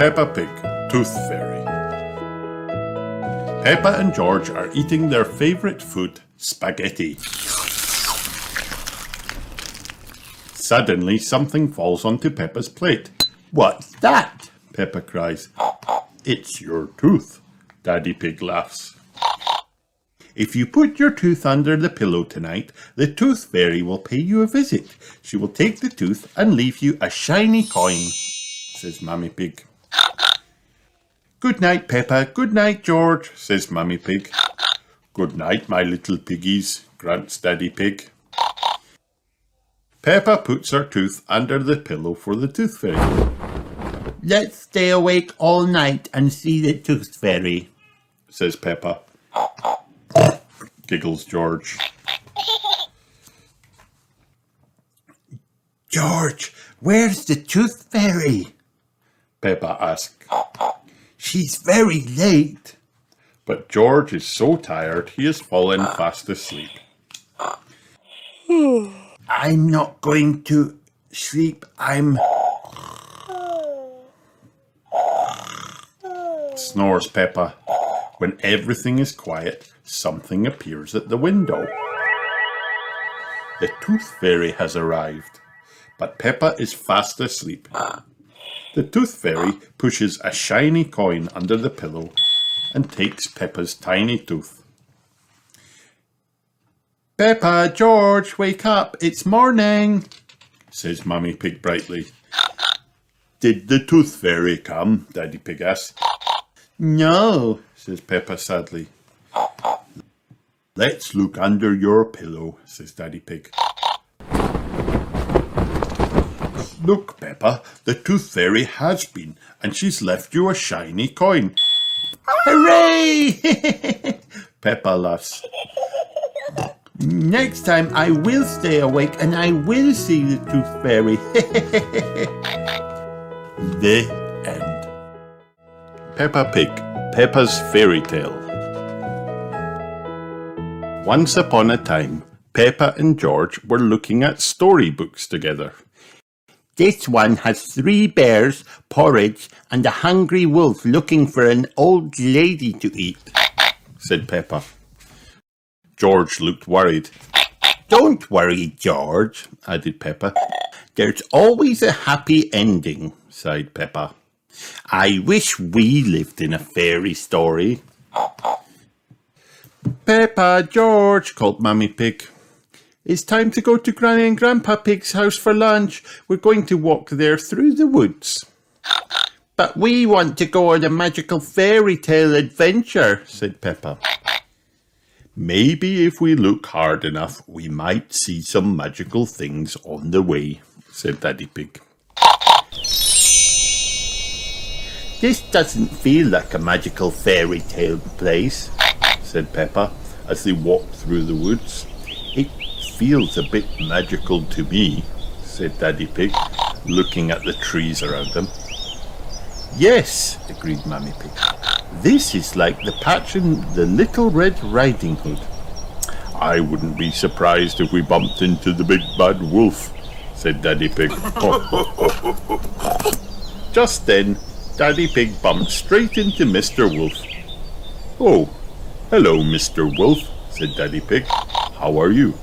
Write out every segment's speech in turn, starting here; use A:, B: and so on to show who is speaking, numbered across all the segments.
A: Peppa Pig, Tooth Fairy. Peppa and George are eating their favourite food, spaghetti. Suddenly, something falls onto Peppa's plate. "What's that?" Peppa cries. "It's your tooth," Daddy Pig laughs. "If you put your tooth under the pillow tonight, the Tooth Fairy will pay you a visit. She will take the tooth and leave you a shiny coin," says Mummy Pig. "Good night, Peppa. Good night, George," says Mummy Pig. "Good night, my little piggies," grunts Daddy Pig. Peppa puts her tooth under the pillow for the Tooth Fairy. "Let's stay awake all night and see the Tooth Fairy," says Peppa. Giggles George. "George, where's the Tooth Fairy?" Peppa asks. "She's very late." But George is so tired he has fallen fast asleep. "I'm not going to sleep. Snores Peppa. When everything is quiet, something appears at the window. The Tooth Fairy has arrived, but Peppa is fast asleep. The Tooth Fairy pushes a shiny coin under the pillow and takes Peppa's tiny tooth. "Peppa, George, wake up, it's morning," says Mummy Pig brightly. "Did the Tooth Fairy come?" Daddy Pig asks. "No," says Peppa sadly. "Let's look under your pillow," says Daddy Pig. "Look, Peppa, the Tooth Fairy has been, and she's left you a shiny coin." "Hooray!" Peppa laughs. "Next time I will stay awake and I will see the Tooth Fairy." The end. Peppa Pig, Peppa's Fairy Tale. Once upon a time, Peppa and George were looking at storybooks together. "This one has 3 bears, porridge, and a hungry wolf looking for an old lady to eat," said Peppa. George looked worried. "Don't worry, George," added Peppa. "There's always a happy ending," sighed Peppa. "I wish we lived in a fairy story." "Peppa, George," called Mummy Pig. "It's time to go to Granny and Grandpa Pig's house for lunch. We're going to walk there through the woods." "But we want to go on a magical fairy tale adventure," said Peppa. "Maybe if we look hard enough, we might see some magical things on the way," said Daddy Pig. "This doesn't feel like a magical fairy tale place," said Peppa as they walked through the woods. "It feels a bit magical to me," said Daddy Pig, looking at the trees around them. "Yes," agreed Mummy Pig. "This is like the patch in the Little Red Riding Hood." "I wouldn't be surprised if we bumped into the big bad wolf," said Daddy Pig. Just then, Daddy Pig bumped straight into Mr. Wolf. "Oh, hello, Mr. Wolf," said Daddy Pig. "How are you?"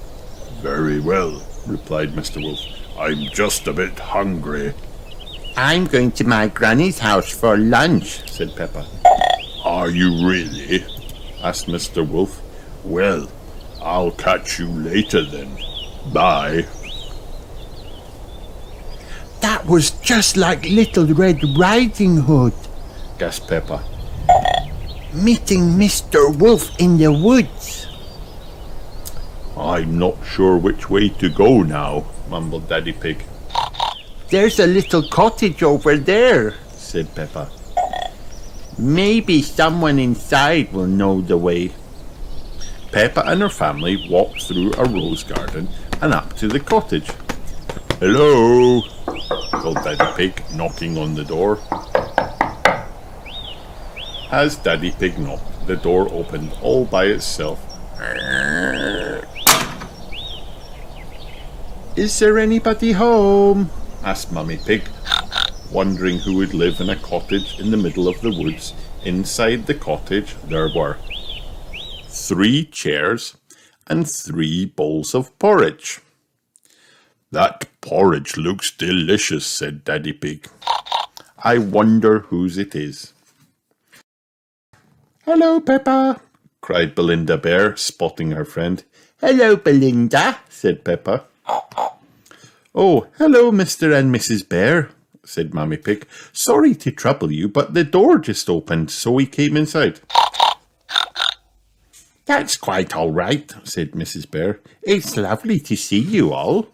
A: "Very well," replied Mr. Wolf. "I'm just a bit hungry." "I'm going to my granny's house for lunch," said Peppa. "Are you really?" asked Mr. Wolf. "Well, I'll catch you later then. Bye." "That was just like Little Red Riding Hood," gasped Peppa. "Meeting Mr. Wolf in the woods." "I'm not sure which way to go now," mumbled Daddy Pig. "There's a little cottage over there," said Peppa. "Maybe someone inside will know the way." Peppa and her family walked through a rose garden and up to the cottage. "Hello," called Daddy Pig, knocking on the door. As Daddy Pig knocked, the door opened all by itself. "Is there anybody home?" asked Mummy Pig. wondering who would live in a cottage in the middle of the woods. Inside the cottage there were 3 chairs and 3 bowls of porridge. "That porridge looks delicious," said Daddy Pig. "I wonder whose it is." "Hello, Peppa," cried Belinda Bear, spotting her friend. "Hello, Belinda," said Peppa. "Oh, hello, Mr. and Mrs. Bear," said Mammy Pig. "Sorry to trouble you, but the door just opened, so we came inside." "That's quite all right," said Mrs. Bear. "It's lovely to see you all."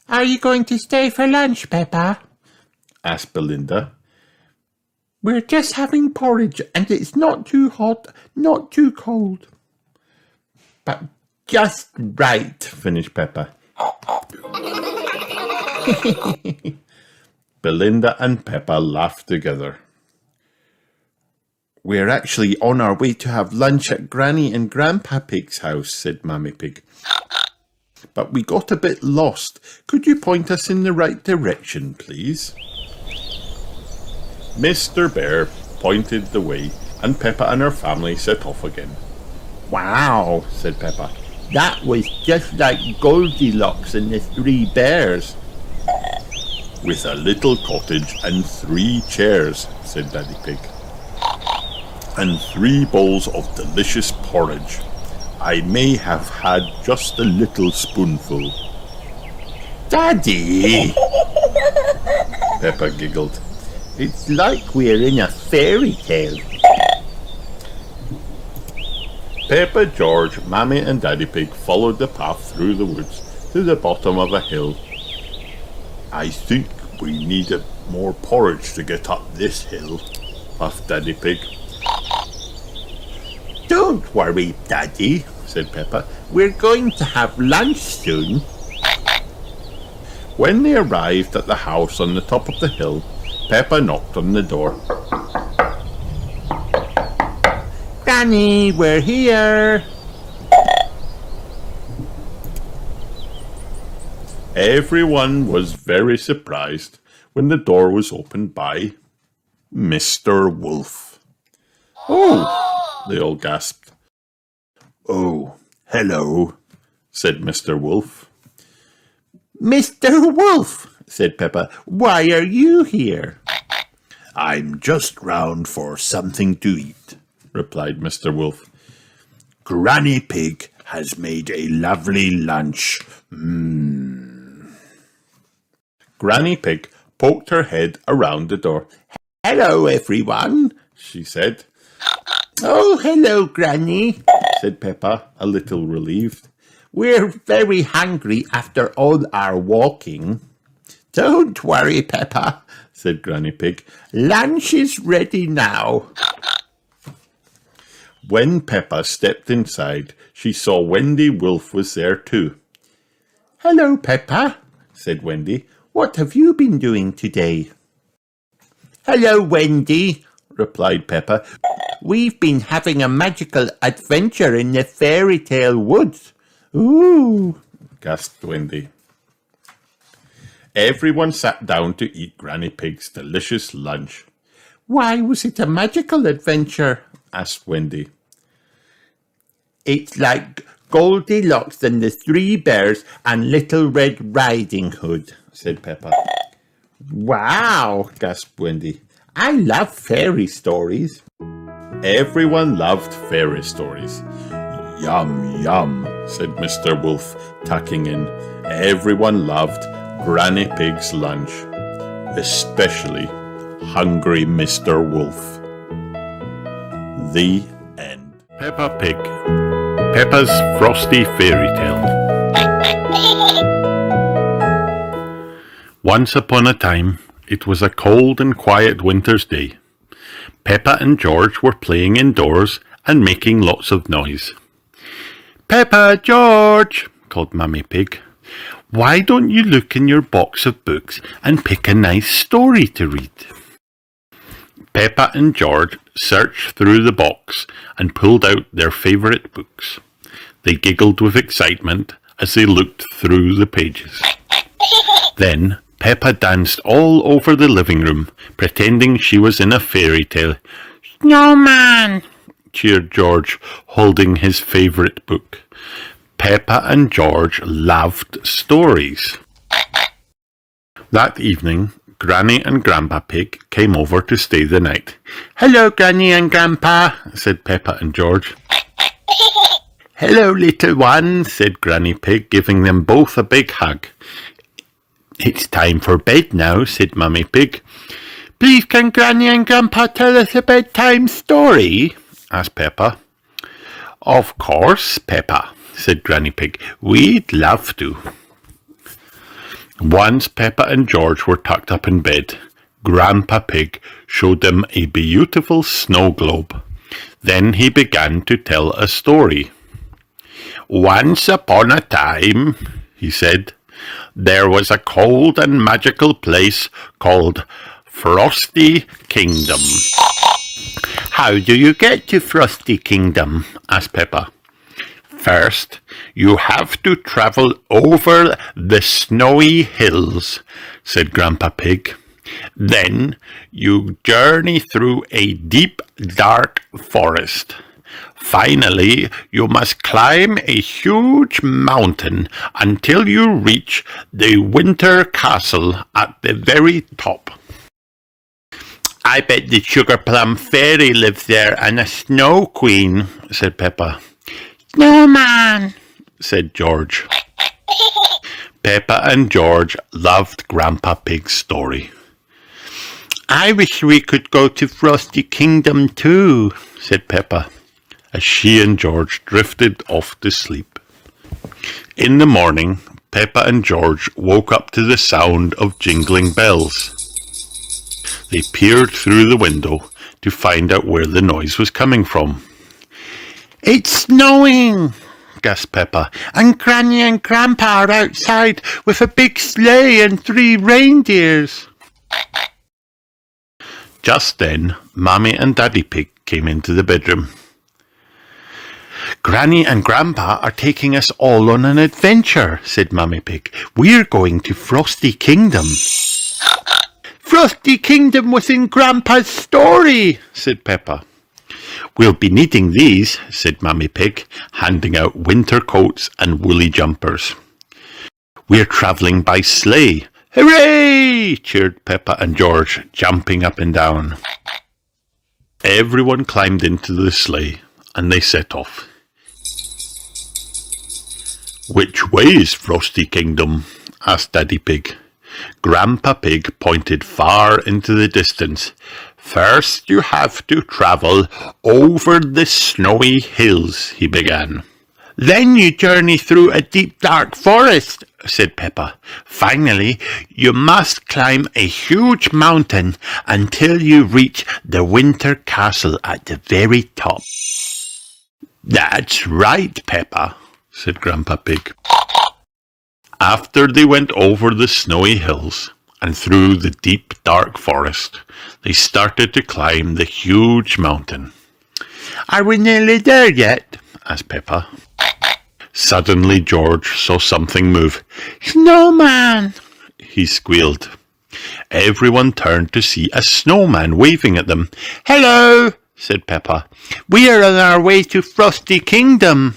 A: "Are you going to stay for lunch, Peppa?" asked Belinda. "We're just having porridge, and it's not too hot, not too cold." "But just right," finished Peppa. Belinda and Peppa laughed together. "We're actually on our way to have lunch at Granny and Grandpa Pig's house," said Mammy Pig. "But we got a bit lost. Could you point us in the right direction, please?" Mr. Bear pointed the way, and Peppa and her family set off again. "Wow," said Peppa. "That was just like Goldilocks and the 3 bears." "With a little cottage and 3 chairs," said Daddy Pig. "And 3 bowls of delicious porridge. I may have had just a little spoonful." "Daddy!" Peppa giggled. "It's like we're in a fairy tale." Peppa, George, Mammy and Daddy Pig followed the path through the woods to the bottom of a hill. "I think we need more porridge to get up this hill," puffed Daddy Pig. "Don't worry, Daddy," said Peppa. "We're going to have lunch soon." When they arrived at the house on the top of the hill, Peppa knocked on the door. "Granny, we're here." Everyone was very surprised when the door was opened by Mr. Wolf. "Oh!" they all gasped. "Oh, hello," said Mr. Wolf. "Mr. Wolf," said Peppa, "why are you here?" "I'm just round for something to eat," replied Mr. Wolf. "Granny Pig has made a lovely lunch. Granny Pig poked her head around the door. "Hello, everyone," she said. "Oh, hello, Granny," said Peppa, a little relieved. "We're very hungry after all our walking." "Don't worry, Peppa," said Granny Pig. "Lunch is ready now." When Peppa stepped inside, she saw Wendy Wolf was there too. "Hello, Peppa," said Wendy. "What have you been doing today?" "Hello, Wendy," replied Peppa. "We've been having a magical adventure in the fairy tale woods." "Ooh," gasped Wendy. Everyone sat down to eat Granny Pig's delicious lunch. "Why was it a magical adventure?" asked Wendy. "It's like Goldilocks and the 3 bears and Little Red Riding Hood," said Peppa. "Wow," gasped Wendy. "I love fairy stories." Everyone loved fairy stories. "Yum, yum," said Mr. Wolf, tucking in. Everyone loved Granny Pig's lunch, especially hungry Mr. Wolf. The end. Peppa Pig, Peppa's Frosty Fairy Tale. Once upon a time, it was a cold and quiet winter's day. Peppa and George were playing indoors and making lots of noise. "Peppa, George," called Mummy Pig, "why don't you look in your box of books and pick a nice story to read?" Peppa and George searched through the box and pulled out their favourite books. They giggled with excitement as they looked through the pages. Then Peppa danced all over the living room, pretending she was in a fairy tale. "Snowman!" cheered George, holding his favourite book. Peppa and George loved stories. That evening, Granny and Grandpa Pig came over to stay the night. "Hello, Granny and Grandpa," said Peppa and George. "Hello, little one," said Granny Pig, giving them both a big hug. "It's time for bed now," said Mummy Pig. "Please can Granny and Grandpa tell us a bedtime story?" asked Peppa. "Of course, Peppa," said Granny Pig. "We'd love to." Once Peppa and George were tucked up in bed, Grandpa Pig showed them a beautiful snow globe. Then he began to tell a story. "Once upon a time," he said, "there was a cold and magical place called Frosty Kingdom." "How do you get to Frosty Kingdom?" asked Peppa. "First, you have to travel over the snowy hills," said Grandpa Pig. "Then you journey through a deep, dark forest. Finally, you must climb a huge mountain until you reach the winter castle at the very top." "I bet the Sugar Plum Fairy lives there and a Snow Queen," said Peppa. "Snowman," said George. Peppa and George loved Grandpa Pig's story. "I wish we could go to Frosty Kingdom too," said Peppa, as she and George drifted off to sleep. In the morning, Peppa and George woke up to the sound of jingling bells. They peered through the window to find out where the noise was coming from. "It's snowing," gasped Peppa, "and Granny and Grandpa are outside with a big sleigh and 3 reindeers." Just then, Mummy and Daddy Pig came into the bedroom. "Granny and Grandpa are taking us all on an adventure," said Mummy Pig. "We're going to Frosty Kingdom." "Frosty Kingdom was in Grandpa's story," said Peppa. "We'll be needing these," said Mummy Pig, handing out winter coats and woolly jumpers. "We're travelling by sleigh." "Hooray!" cheered Peppa and George, jumping up and down. Everyone climbed into the sleigh, and they set off. "Which way is Frosty Kingdom?" asked Daddy Pig. Grandpa Pig pointed far into the distance. "First you have to travel over the snowy hills," he began. "Then you journey through a deep dark forest," said Peppa. "Finally, you must climb a huge mountain until you reach the winter castle at the very top." "That's right, Peppa," said Grandpa Pig. After they went over the snowy hills and through the deep dark forest, they started to climb the huge mountain. "Are we nearly there yet?" asked Peppa. Suddenly George saw something move. "Snowman!" he squealed. Everyone turned to see a snowman waving at them. "Hello!" said Peppa. "We are on our way to Frosty Kingdom."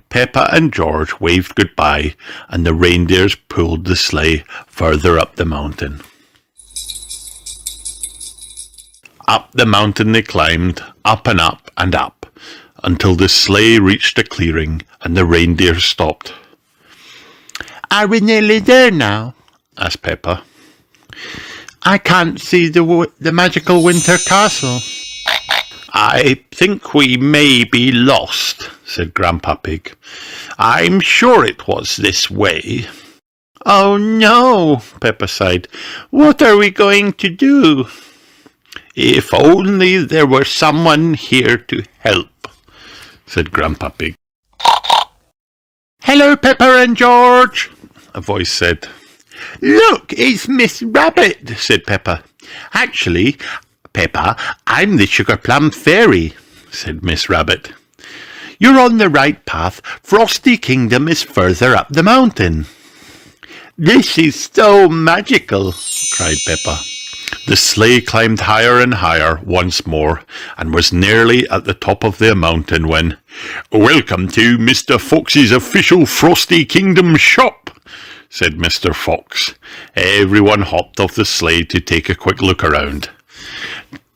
A: Peppa and George waved goodbye, and the reindeers pulled the sleigh further up the mountain. Up the mountain they climbed, up and up and up, until the sleigh reached a clearing and the reindeer stopped. "Are we nearly there now?" asked Peppa. "I can't see the magical winter castle." "I think we may be lost," said Grandpa Pig. "I'm sure it was this way." "Oh no," Peppa sighed. "What are we going to do?" "If only there were someone here to help," said Grandpa Pig. "Hello, Peppa and George," a voice said. "Look, it's Miss Rabbit," said Peppa. "Actually, Peppa, I'm the Sugar Plum Fairy," said Miss Rabbit. "You're on the right path. Frosty Kingdom is further up the mountain." This is so magical, cried Peppa. The sleigh climbed higher and higher once more, and was nearly at the top of the mountain when, "Welcome to Mr. Fox's official Frosty Kingdom shop," said Mr. Fox. Everyone hopped off the sleigh to take a quick look around.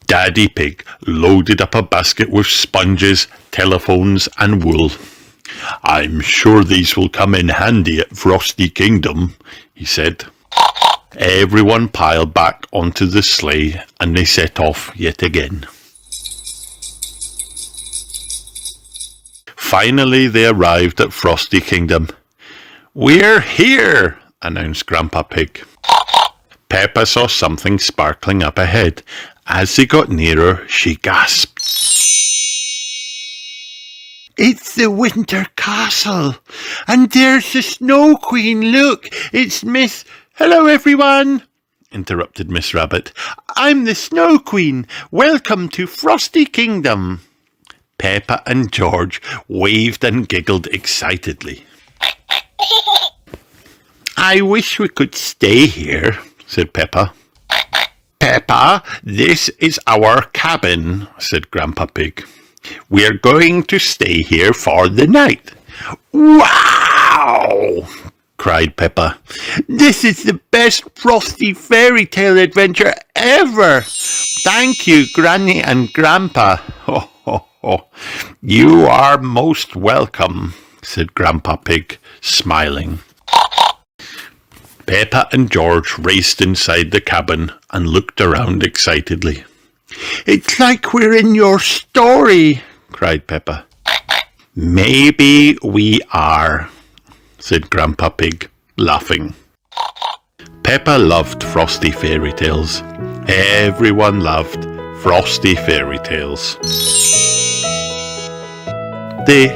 A: Daddy Pig loaded up a basket with sponges, telephones, and wool. "I'm sure these will come in handy at Frosty Kingdom," he said. Everyone piled back onto the sleigh, and they set off yet again. Finally, they arrived at Frosty Kingdom. "We're here," announced Grandpa Pig. Peppa saw something sparkling up ahead. As they got nearer, she gasped. "It's the Winter Castle, and there's the Snow Queen. Look, it's Miss—" "Hello, everyone," interrupted Miss Rabbit. "I'm the Snow Queen. Welcome to Frosty Kingdom." Peppa and George waved and giggled excitedly. "I wish we could stay here," said Peppa. "Peppa, this is our cabin," said Grandpa Pig. "We're going to stay here for the night." "Wow!" cried Peppa. "This is the best Frosty fairy tale adventure ever. Thank you, Granny and Grandpa." "Ho, ho, ho. You are most welcome," said Grandpa Pig, smiling. Peppa and George raced inside the cabin and looked around excitedly. "It's like we're in your story," cried Peppa. "Maybe we are," said Grandpa Pig, laughing. Peppa loved Frosty fairy tales. Everyone loved Frosty fairy tales. They